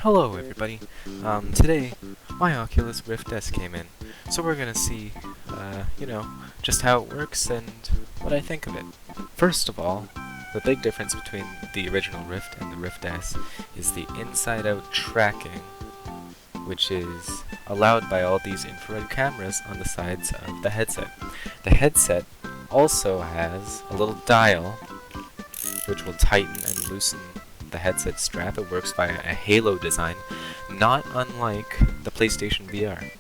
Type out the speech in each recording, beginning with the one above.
Hello everybody. Today my Oculus Rift S came in, so we're gonna see, just how it works and what I think of it. First of all, the big difference between the original Rift and the Rift S is the inside-out tracking, which is allowed by all these infrared cameras on the sides of the headset. The headset also has a little dial which will tighten and loosen the headset strap. It works via a halo design, not unlike the PlayStation VR.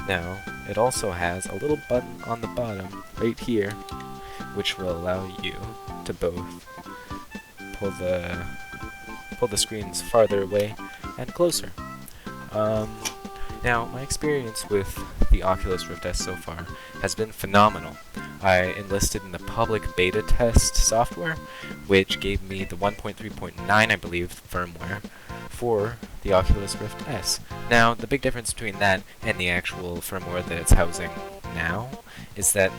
Now, it also has a little button on the bottom, right here, which will allow you to both pull the screens farther away and closer. Now, my experience with the Oculus Rift S so far has been phenomenal. I enlisted in the public beta test software, which gave me the 1.3.9, I believe, firmware for the Oculus Rift S. Now, the big difference between that and the actual firmware that it's housing now is that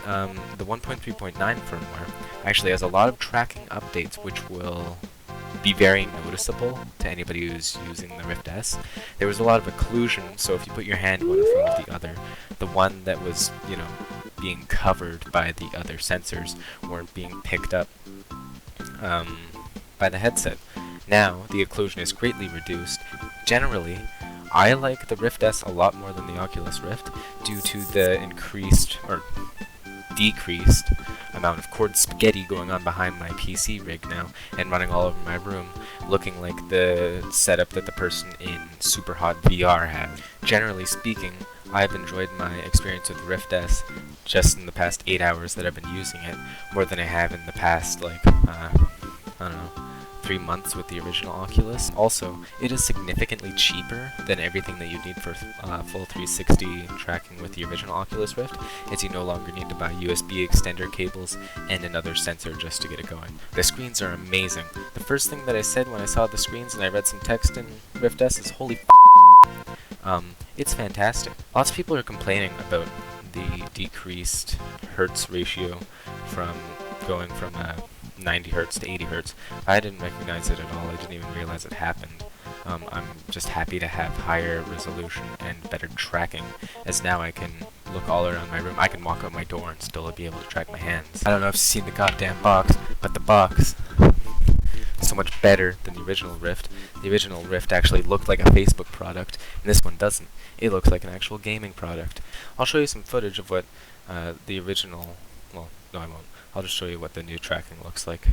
the 1.3.9 firmware actually has a lot of tracking updates which will be very noticeable to anybody who's using the Rift S. There was a lot of occlusion, so if you put your hand one in front of the other, the one that was, being covered by the other sensors weren't being picked up by the headset. Now, the occlusion is greatly reduced. Generally, I like the Rift S a lot more than the Oculus Rift due to the increased, or decreased, amount of cord spaghetti going on behind my PC rig now and running all over my room, looking like the setup that the person in Superhot VR had. Generally speaking, I've enjoyed my experience with the Rift S just in the past 8 hours that I've been using it, more than I have in the past, 3 months with the original Oculus. Also, it is significantly cheaper than everything that you'd need for full 360 tracking with the original Oculus Rift, as you no longer need to buy USB extender cables and another sensor just to get it going. The screens are amazing. The first thing that I said when I saw the screens and I read some text in Rift S is, holy it's fantastic. Lots of people are complaining about the decreased hertz ratio from going from 90 hertz to 80 hertz. I didn't recognize it at all. I didn't even realize it happened. I'm just happy to have higher resolution and better tracking, as now I can look all around my room. I can walk out my door and still be able to track my hands. I don't know if you've seen the goddamn box, but the box is so much better than the original Rift. The original Rift actually looked like a Facebook product, and this one doesn't. It looks like an actual gaming product. I'll show you some footage of what the original... Well, no, I won't. I'll just show you what the new tracking looks like.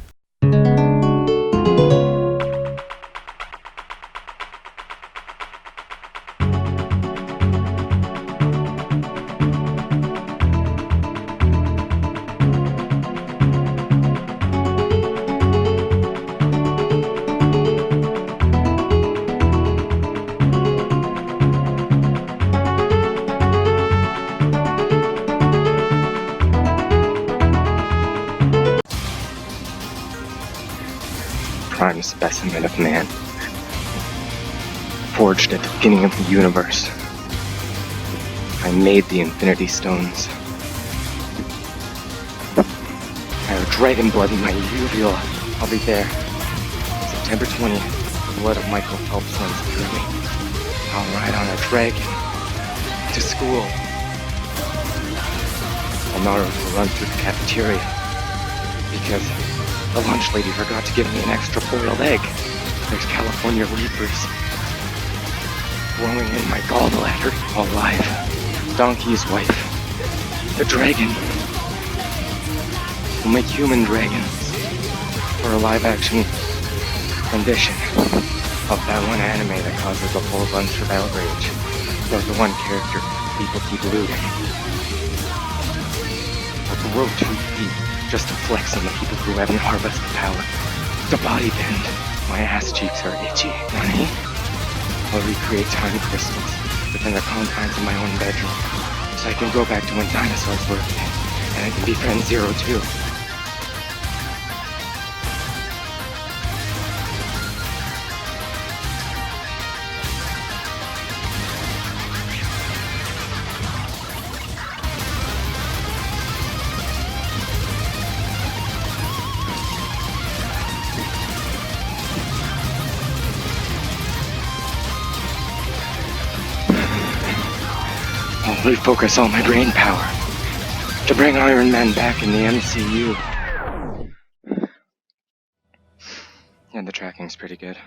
Prime specimen of man, forged at the beginning of the universe. I made the Infinity Stones. I have dragon blood in my uvula. I'll be there. September 20th, the blood of Michael Phelps runs through me. I'll ride on a dragon to school. Naruto will run through the cafeteria because the lunch lady forgot to give me an extra boiled egg. There's California Reapers growing in my gallbladder alive. Donkey's wife, the dragon, will make human dragons for a live-action rendition of that one anime that causes a whole bunch of outrage. There's the one character people keep looting. I'll grow 2 feet just to flex on the people who haven't harvested power. The body bend. My ass cheeks are itchy. Honey, I'll recreate time crystals within the confines of my own bedroom, so I can go back to when dinosaurs were a thing, and I can befriend Zero too. refocus all my brain power to bring Iron Man back in the MCU. And the tracking's pretty good.